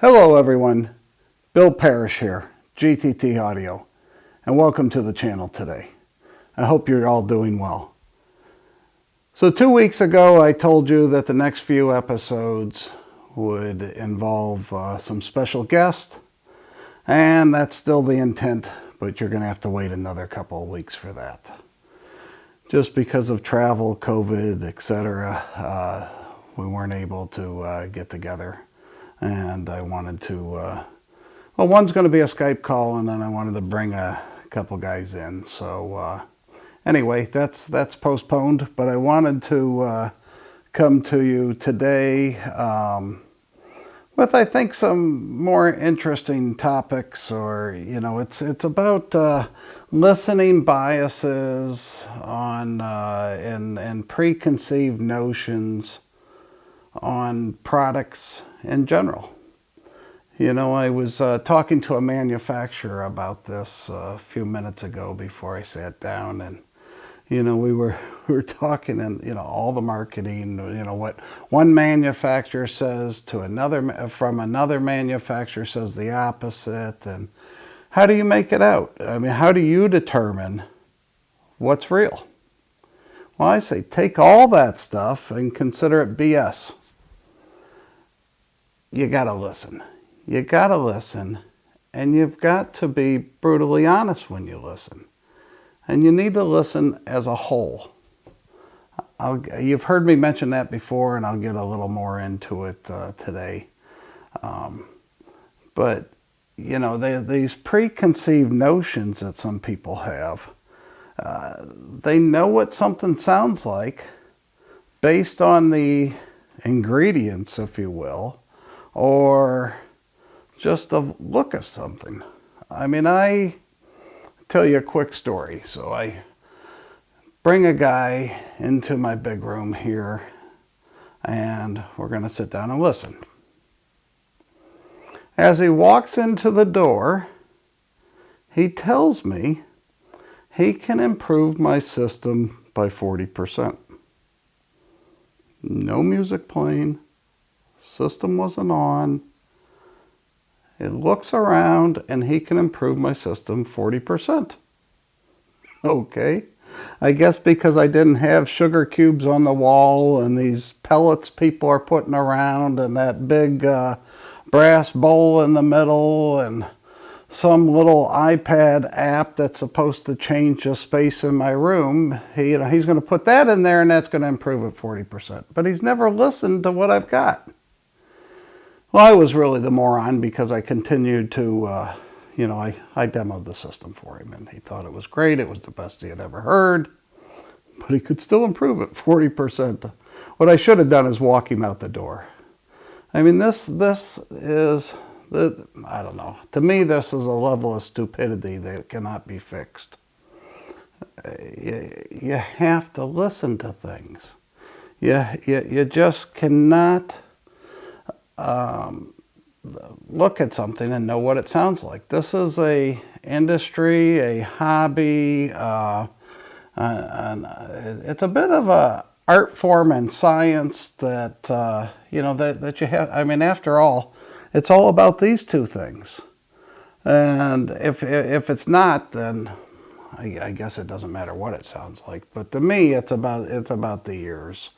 Hello everyone, Bill Parish here, GTT Audio, and welcome to the channel today. I hope you're all doing well. So 2 weeks ago I told you that the next few episodes would involve some special guests, and that's still the intent, but you're going to have to wait another couple of weeks for that. Just because of travel, COVID, etc., we weren't able to get together. And I wanted to, well, one's going to be a Skype call, and then I wanted to bring a couple guys in. So anyway, that's postponed, but I wanted to come to you today with, I think, some more interesting topics, or, you know, it's about listening biases on and preconceived notions on products in general. You know, I was talking to a manufacturer about this a few minutes ago before I sat down, and you know, we were talking, and you know, all the marketing, you know, what one manufacturer says to another from another manufacturer says the opposite, and how do you make it out? I mean, how do you determine what's real? Well, I say take all that stuff and consider it BS. You got to listen. You got to listen, and you've got to be brutally honest when you listen. And you need to listen as a whole. You've heard me mention that before, and I'll get a little more into it today. But, you know, these preconceived notions that some people have, they know what something sounds like based on the ingredients, if you will, or just the look of something. I mean, I tell you a quick story. So I bring a guy into my big room here, and we're going to sit down and listen. As he walks into the door, he tells me he can improve my system by 40%. No music playing. System wasn't on. It looks around, and he can improve my system 40%. Okay. I guess because I didn't have sugar cubes on the wall and these pellets people are putting around and that big brass bowl in the middle and some little iPad app that's supposed to change the space in my room, he's going to put that in there, and that's going to improve it 40%. But he's never listened to what I've got. Well, I was really the moron because I continued to, you know, I demoed the system for him, and he thought it was great. It was the best he had ever heard, but he could still improve it 40%. What I should have done is walk him out the door. I mean, this is, I don't know. To me, this is a level of stupidity that cannot be fixed. You have to listen to things. You just cannot look at something and know what it sounds like. This is a industry, a hobby, and it's a bit of a art form and science that you know, that you have. I mean, after all, it's all about these two things. And if it's not, then I guess it doesn't matter what it sounds like. But to me, it's about the ears.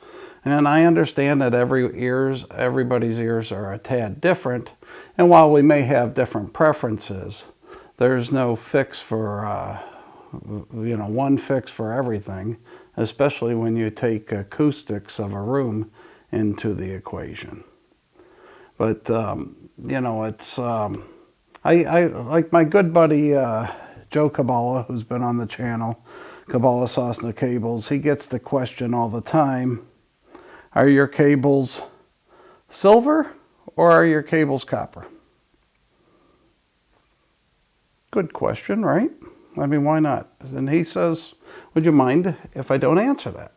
And I understand that everybody's ears are a tad different. And while we may have different preferences, there's no fix for, you know, one fix for everything, especially when you take acoustics of a room into the equation. But, you know, it's, I like my good buddy Joe Kabbalah, who's been on the channel, Kabbalah Sauce and the Cables, he gets the question all the time, are your cables silver or are your cables copper? Good question, right? I mean, why not? And he says, would you mind if I don't answer that?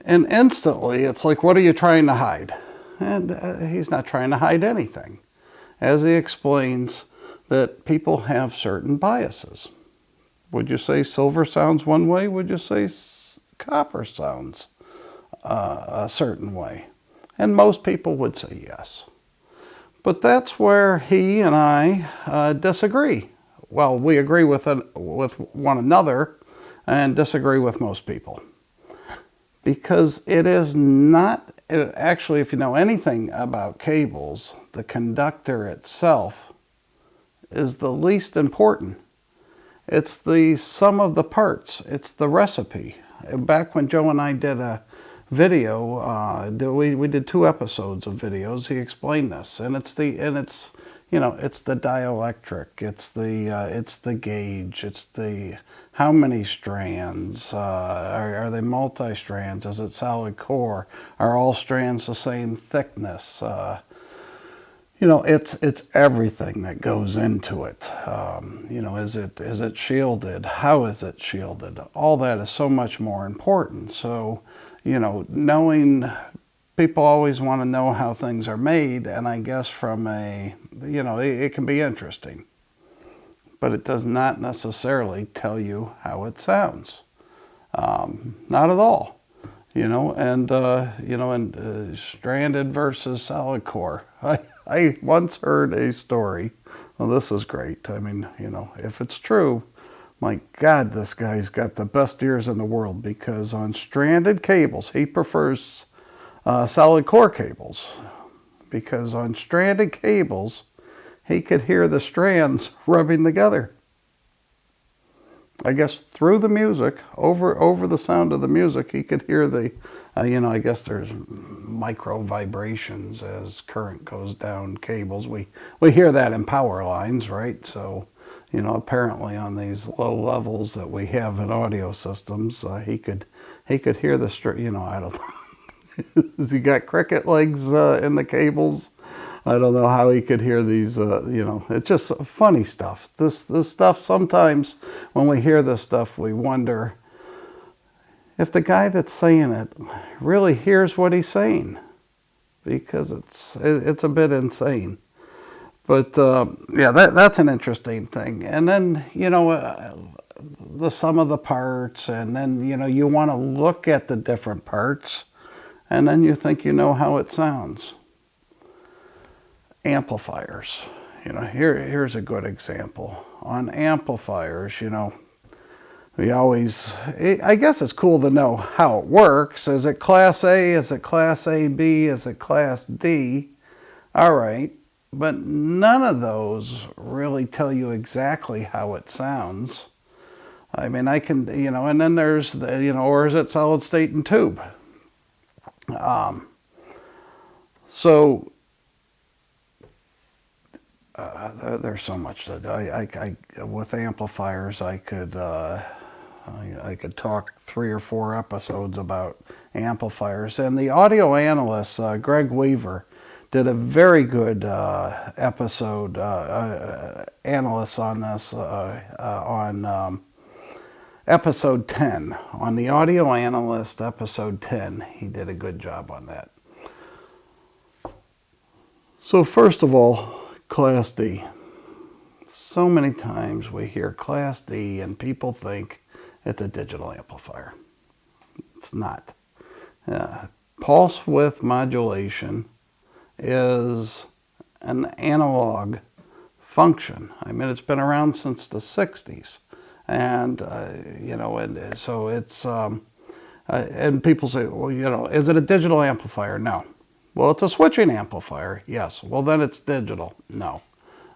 And instantly, it's like, what are you trying to hide? And he's not trying to hide anything. As he explains that people have certain biases. Would you say silver sounds one way? Would you say copper sounds a certain way? And most people would say yes. But that's where he and I disagree. Well, we agree with one another and disagree with most people. Because it is not, actually, if you know anything about cables, the conductor itself is the least important. It's the sum of the parts. It's the recipe. Back when Joe and I did a video, we did 2 episodes of videos. He explained this, and it's the dielectric, it's the gauge, it's the how many strands, are they multi-strands, is it solid core, are all strands the same thickness, it's everything that goes into it. Is it shielded? How is it shielded? All that is so much more important. So, knowing, people always want to know how things are made, and I guess from it can be interesting, but it does not necessarily tell you how it sounds. Not at all. Stranded versus solid core. I once heard a story. Well, this is great. I mean, if it's true, my God, this guy's got the best ears in the world, because on stranded cables, he prefers solid core cables, because on stranded cables, he could hear the strands rubbing together. I guess through the music, over the sound of the music, he could hear the, I guess there's micro vibrations as current goes down cables. We hear that in power lines, right? So, apparently on these low levels that we have in audio systems, he could hear the I don't know. Has he got cricket legs in the cables? I don't know how he could hear these, it's just funny stuff. This stuff, sometimes when we hear this stuff, we wonder if the guy that's saying it really hears what he's saying, because it's a bit insane. But that's an interesting thing. And then, the sum of the parts, and then, you want to look at the different parts, and then you think you know how it sounds. Amplifiers. Here's a good example. On amplifiers, we always, I guess it's cool to know how it works. Is it Class A? Is it Class AB? Is it Class D? All right. But none of those really tell you exactly how it sounds. I mean, I can, and then there's the, or is it solid state and tube? So there's so much that I with amplifiers, I could talk 3 or 4 episodes about amplifiers. And the audio analyst, Greg Weaver, did a very good episode, analyst on this, on episode 10. On the audio analyst, episode 10, he did a good job on that. So first of all, Class D. So many times we hear Class D and people think it's a digital amplifier. It's not. Pulse width modulation is an analog function. I mean, it's been around since the 60s. And, and so it's, and people say, well, is it a digital amplifier? No. Well, it's a switching amplifier. Yes. Well, then it's digital. No.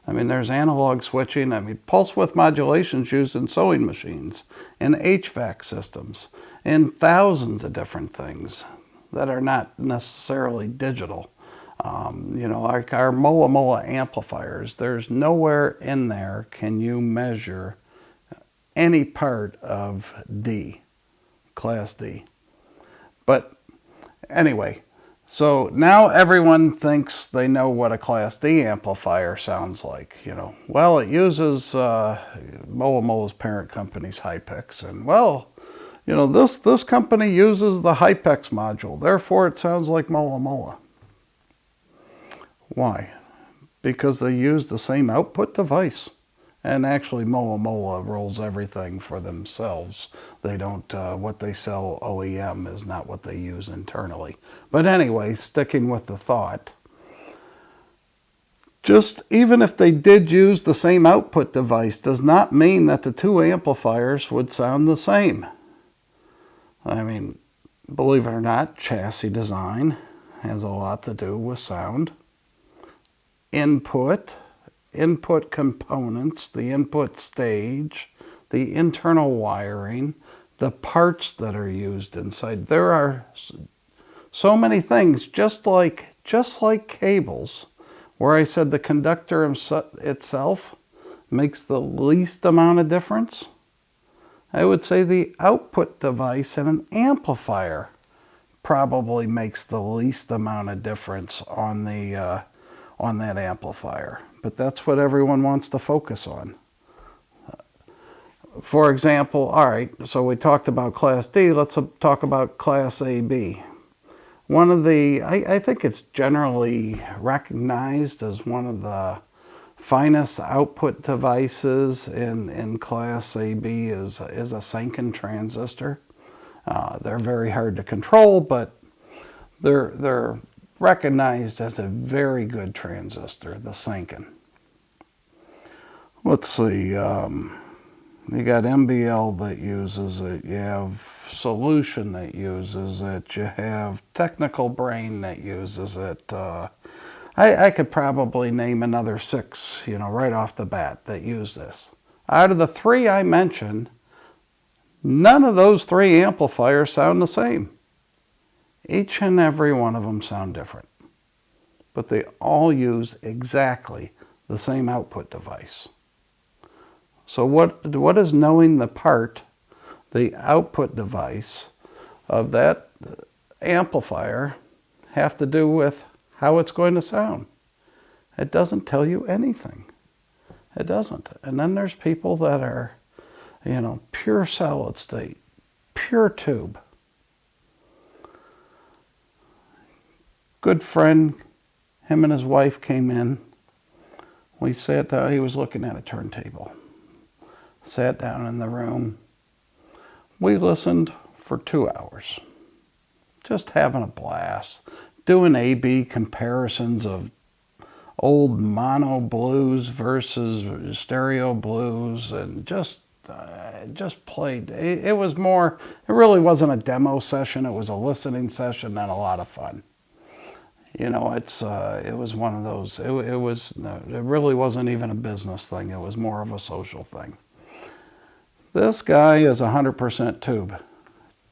I mean, there's analog switching. I mean, pulse width modulation is used in sewing machines, in HVAC systems, in thousands of different things that are not necessarily digital. Like our Mola amplifiers, there's nowhere in there can you measure any part of D, Class D. But anyway, so now everyone thinks they know what a Class D amplifier sounds like. Well, it uses Mola's parent company's Hypex, and this company uses the Hypex module, therefore it sounds like Mola. Why? Because they use the same output device. And actually, Mola rolls everything for themselves. They don't, what they sell OEM is not what they use internally. But anyway, sticking with the thought, Just even if they did use the same output device does not mean that the two amplifiers would sound the same. I mean, believe it or not, chassis design has a lot to do with sound. Input components, the input stage, the internal wiring, the parts that are used inside. There are so many things, just like cables, where I said the conductor itself makes the least amount of difference. I would say the output device in an amplifier probably makes the least amount of difference on that amplifier. But that's what everyone wants to focus on. For example, all right, so we talked about Class D, let's talk about Class AB. One of the, I think it's generally recognized as one of the finest output devices in Class AB is a Sanken transistor. They're very hard to control, but they're recognized as a very good transistor, the Sanken. Let's see, you got MBL that uses it, you have Solution that uses it, you have Technical Brain that uses it. I could probably name another 6, right off the bat that use this. Out of the 3 I mentioned, none of those 3 amplifiers sound the same. Each and every one of them sound different, but they all use exactly the same output device. So what does knowing the output device of that amplifier have to do with how it's going to sound? It doesn't tell you anything. It doesn't. And then there's people that are, pure solid state, pure tube. Good friend, him and his wife came in. We sat down, he was looking at a turntable. Sat down in the room. We listened for 2 hours. Just having a blast. Doing A-B comparisons of old mono blues versus stereo blues, and just played. It was more, it really wasn't a demo session, it was a listening session and a lot of fun. It was one of those, it really wasn't even a business thing, it was more of a social thing. This guy is 100% tube.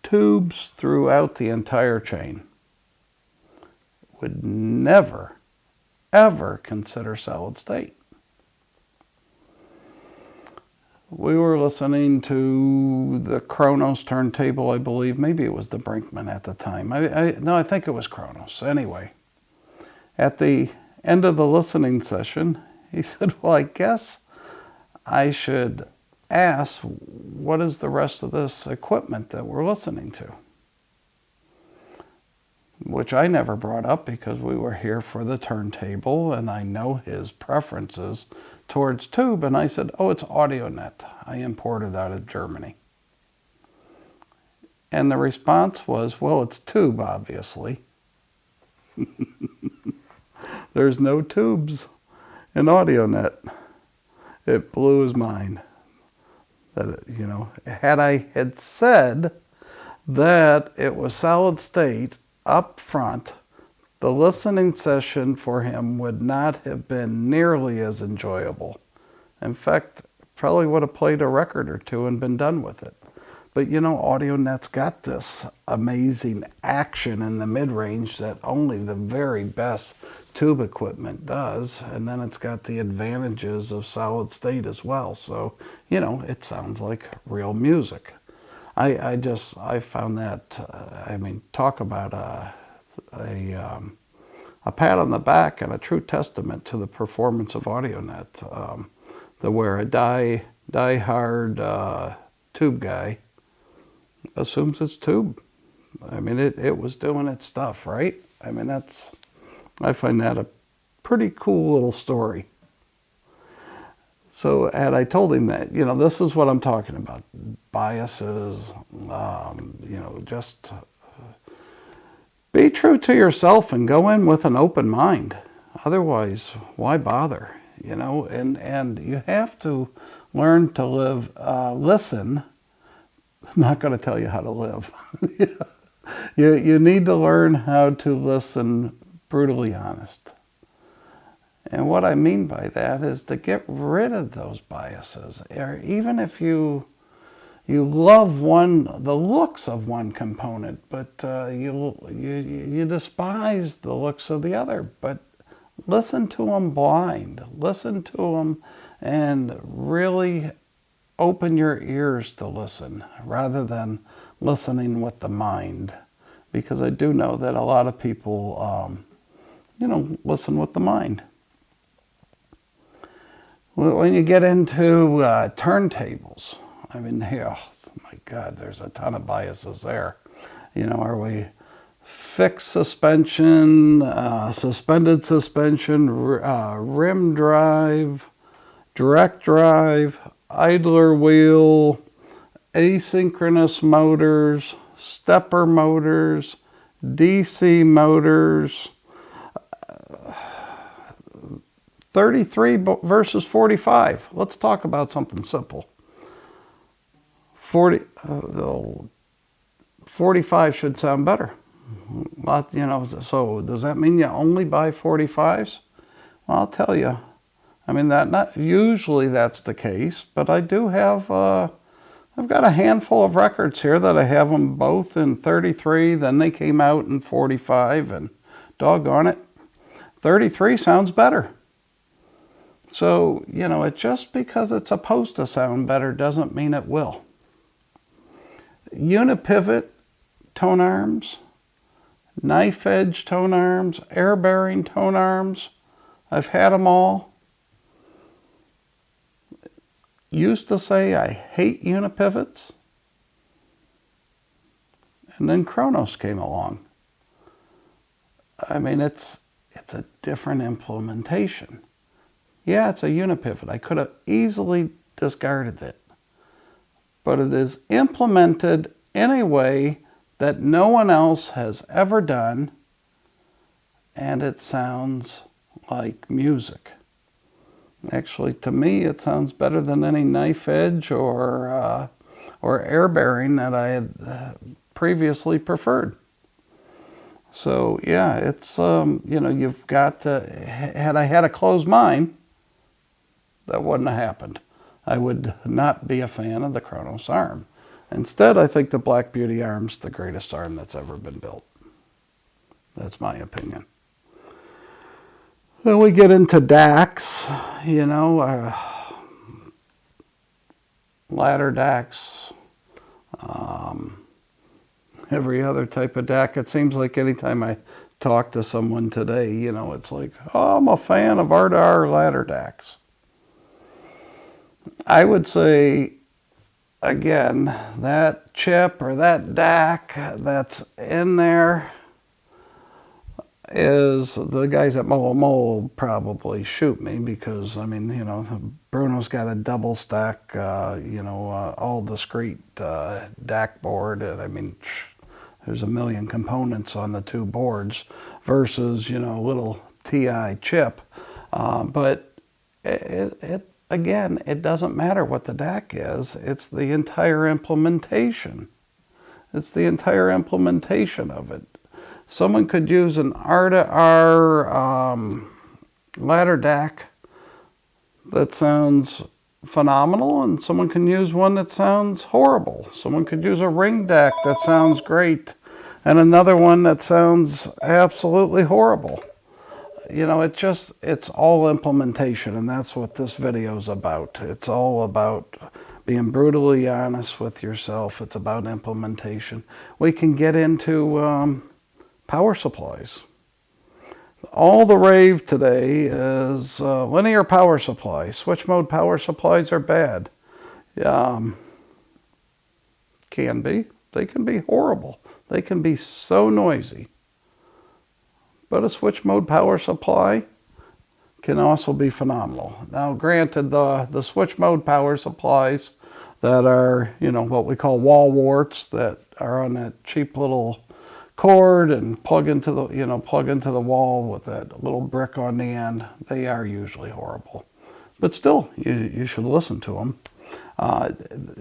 Tubes throughout the entire chain. Would never, ever consider solid state. We were listening to the Kronos turntable, I believe. Maybe it was the Brinkman at the time. I think it was Kronos. Anyway, at the end of the listening session, he said, well, I guess I should ask, what is the rest of this equipment that we're listening to? Which I never brought up because we were here for the turntable and I know his preferences towards tube. And I said, oh, it's AudioNet. I imported out of Germany. And the response was, well, it's tube, obviously. There's no tubes in AudioNet. It blew his mind. That, had I had said that it was solid state up front, the listening session for him would not have been nearly as enjoyable. In fact, probably would have played a record or 2 and been done with it. But AudioNet's got this amazing action in the mid-range that only the very best tube equipment does, and then it's got the advantages of solid state as well. So, it sounds like real music. I found that, talk about a pat on the back and a true testament to the performance of AudioNet. Where a die-hard tube guy assumes it's tube. It was doing its stuff, right? I find that a pretty cool little story. So had I told him that, this is what I'm talking about. Biases, just be true to yourself and go in with an open mind. Otherwise, why bother? You know, and you have to learn to listen. I'm not going to tell you how to live. You need to learn how to listen brutally honest. And what I mean by that is to get rid of those biases. Or even if you love the looks of one component, but you despise the looks of the other. But listen to them blind. Listen to them and really open your ears to listen rather than listening with the mind. Because I do know that a lot of people, listen with the mind. When you get into turntables, I mean, oh my God, there's a ton of biases there. You know, are we fixed suspension, suspended suspension, rim drive, direct drive, idler wheel, asynchronous motors, stepper motors, DC motors, 33 versus 45. Let's talk about something simple. 45 should sound better. You know, so does that mean you only buy 45s? Well, I'll tell you. I mean, not usually that's the case, but I do have, I've got a handful of records here that I have them both in 33, then they came out in 45, and doggone it, 33 sounds better. So, you know, just because it's supposed to sound better doesn't mean it will. Unipivot tone arms, knife edge tone arms, air bearing tone arms, I've had them all. Used to say I hate unipivots, and then Kronos came along. I mean, it's a different implementation. Yeah, it's a unipivot. I could have easily discarded it. But it is implemented in a way that no one else has ever done, and it sounds like music. Actually, to me, it sounds better than any knife edge or air bearing that I had previously preferred. So yeah, it's you've got to. Had I had a closed mind, that wouldn't have happened. I would not be a fan of the Kronos arm. Instead, I think the Black Beauty arm's the greatest arm that's ever been built. That's my opinion. Then we get into DACs, ladder DACs, every other type of DAC. It seems like anytime I talk to someone today, it's like, oh, I'm a fan of R2R ladder DACs. I would say, again, that chip or that DAC that's in there is, the guys at Mole probably shoot me because, Bruno's got a double stack, all discrete DAC board, and there's a million components on the two boards versus, a little TI chip. But again, it doesn't matter what the DAC is. It's the entire implementation. It's the entire implementation of it. Someone could use an R2R ladder DAC that sounds phenomenal, and someone can use one that sounds horrible. Someone could use a ring DAC that sounds great, and another one that sounds absolutely horrible. It's all implementation, and that's what this video is about. It's all about being brutally honest with yourself. It's about implementation. We can get into power supplies. All the rave today is linear power supply. Switch mode power supplies are bad. Can be. They can be horrible. They can be so noisy. But a switch mode power supply can also be phenomenal. Now, granted, the switch mode power supplies that are, what we call wall warts, that are on that cheap little cord and plug into the wall with that little brick on the end, they are usually horrible. But still, you should listen to them.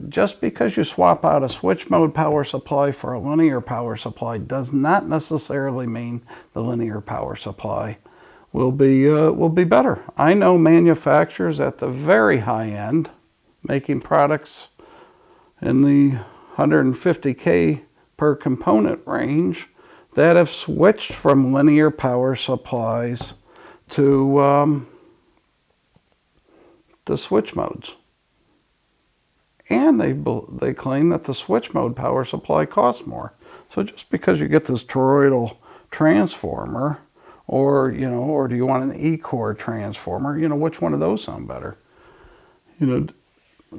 Just because you swap out a switch mode power supply for a linear power supply does not necessarily mean the linear power supply will be better. I know manufacturers at the very high end making products in the 150K per component range that have switched from linear power supplies to the switch modes. And they claim that the switch mode power supply costs more. So just because you get this toroidal transformer, or do you want an E-core transformer? Which one of those sound better?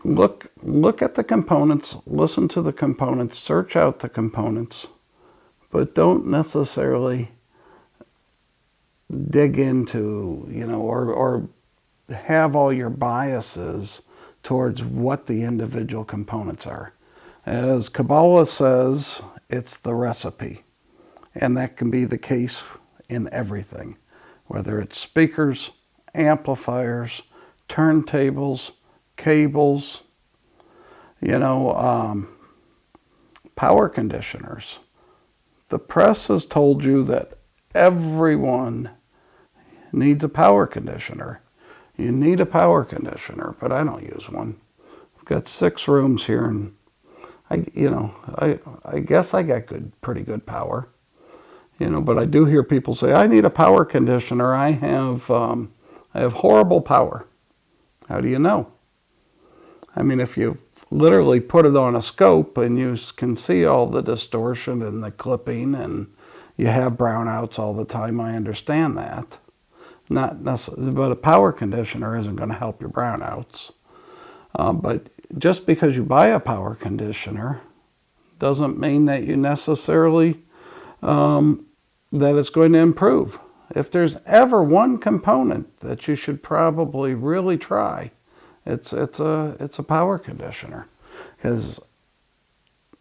Look at the components, listen to the components, search out the components, but don't necessarily dig into, or have all your biases towards what the individual components are. As Kabbalah says, it's the recipe. And that can be the case in everything, whether it's speakers, amplifiers, turntables, cables, power conditioners. The press has told you that everyone needs a power conditioner. You need a power conditioner, but I don't use one. I've got 6 rooms here, and I guess I got pretty good power. But I do hear people say, I need a power conditioner. I have horrible power. How do you know? I mean, if you literally put it on a scope and you can see all the distortion and the clipping and you have brownouts all the time, I understand that. Not necessarily, but a power conditioner isn't going to help your brownouts. But just because you buy a power conditioner doesn't mean that you necessarily that it's going to improve. If there's ever one component that you should probably really try, it's a power conditioner, because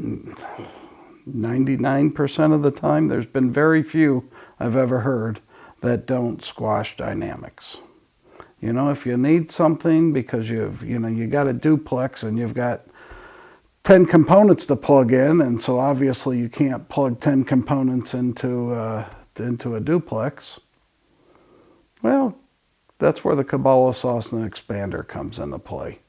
99% of the time there's been very few I've ever heard that don't squash dynamics. If you need something because you got a duplex and you've got 10 components to plug in, and so obviously you can't plug 10 components into a duplex. Well, that's where the Kabbalah sauce and expander comes into play.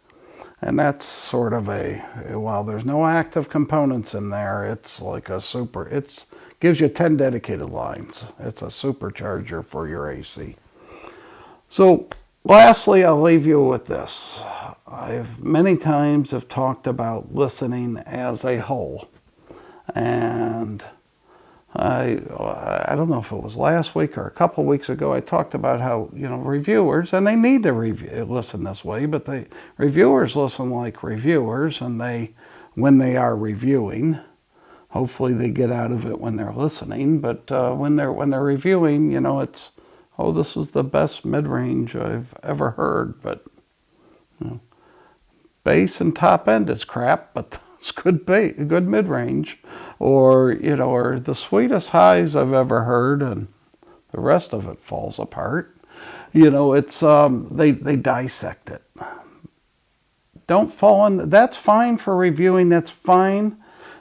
And that's sort of while there's no active components in there, it's like it gives you 10 dedicated lines. It's a supercharger for your AC. So lastly, I'll leave you with this. I've many times have talked about listening as a whole. And I don't know if it was last week or a couple weeks ago, I talked about how, reviewers, and they need to listen this way, but reviewers listen like reviewers, and when they are reviewing, hopefully they get out of it when they're listening, but when they're reviewing, it's, this is the best mid-range I've ever heard, but bass and top end is crap, but it's good mid-range, or the sweetest highs I've ever heard, and the rest of it falls apart. It's they dissect it. Don't fall in. That's fine for reviewing. That's fine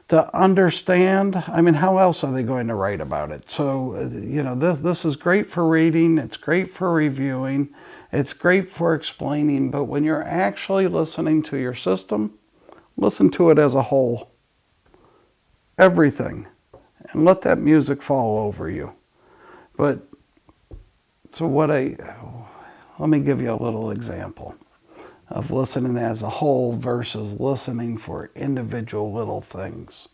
to understand. I mean, how else are they going to write about it? So this is great for reading. It's great for reviewing. It's great for explaining. But when you're actually listening to your system, listen to it as a whole. Everything. And let that music fall over you. But, let me give you a little example of listening as a whole versus listening for individual little things.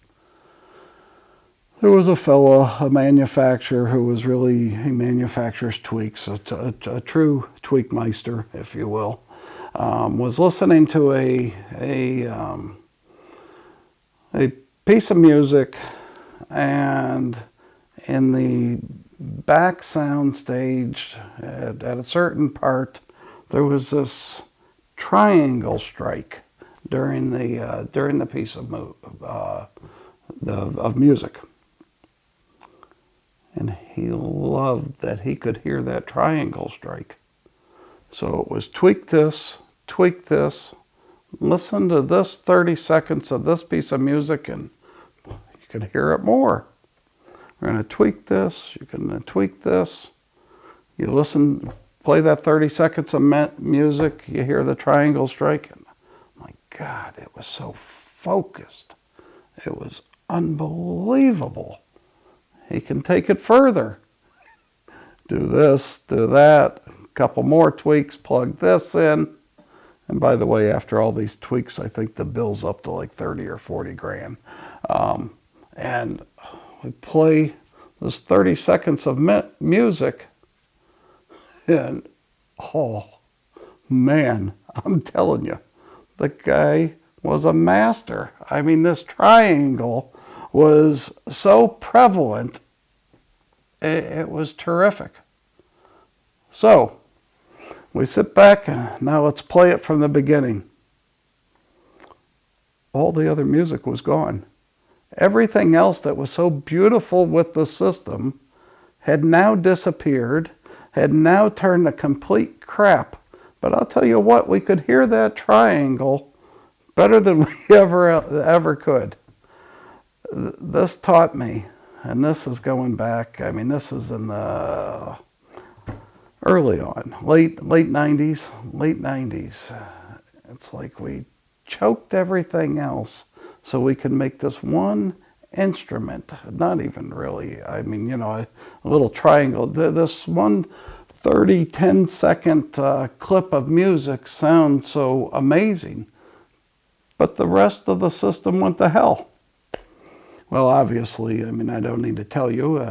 There was a manufacturer who was he manufactures tweaks, a true tweak meister, if you will, was listening to a piece of music, and in the back sound stage at a certain part, there was this triangle strike during the piece of music. And he loved that he could hear that triangle strike. So it was tweak this, listen to this 30 seconds of this piece of music, and you could hear it more. We're going to tweak this, you're going to tweak this. You listen, play that 30 seconds of music, you hear the triangle strike. And my God, it was so focused. It was unbelievable. He can take it further. Do this, do that, a couple more tweaks, plug this in. And by the way, after all these tweaks, I think the bill's up to like 30 or 40 grand. And we play this 30 seconds of music, and oh man, I'm telling you, the guy was a master. I mean, this triangle was so prevalent, it was terrific. So, we sit back, and now let's play it from the beginning. All the other music was gone. Everything else that was so beautiful with the system had now disappeared, had now turned to complete crap. But I'll tell you what, we could hear that triangle better than we ever could. This taught me, and this is going back, I mean, this is in the early on, late 90s. It's like we choked everything else so we could make this one instrument, not even really, I mean, you know, a little triangle. This one 10-second clip of music sounds so amazing, but the rest of the system went to hell. Well, obviously, I mean, I don't need to tell you,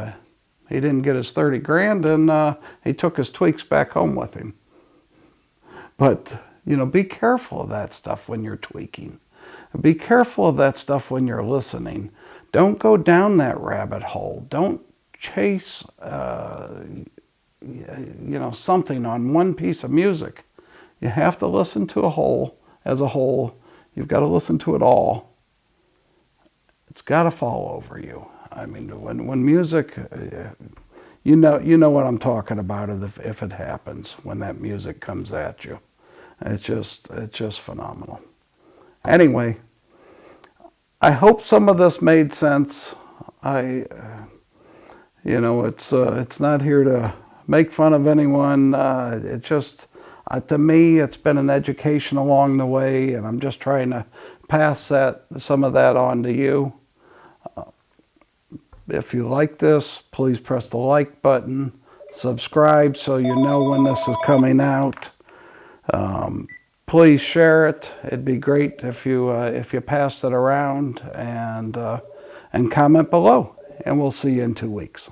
he didn't get his 30 grand, and he took his tweaks back home with him. But, you know, be careful of that stuff when you're tweaking. Be careful of that stuff when you're listening. Don't go down that rabbit hole. Don't chase, you know, something on one piece of music. You have to listen to a whole as a whole. You've got to listen to it all. It's got to fall over you. I mean, when music, you know what I'm talking about if it happens, when that music comes at you. It's just phenomenal. Anyway, I hope some of this made sense. You know, it's not here to make fun of anyone. It just, to me, it's been an education along the way, and I'm just trying to pass some of that on to you. If you like this, please press the like button. Subscribe so you know when this is coming out. Please share it. It'd be great if you passed it around, and comment below. And we'll see you in 2 weeks.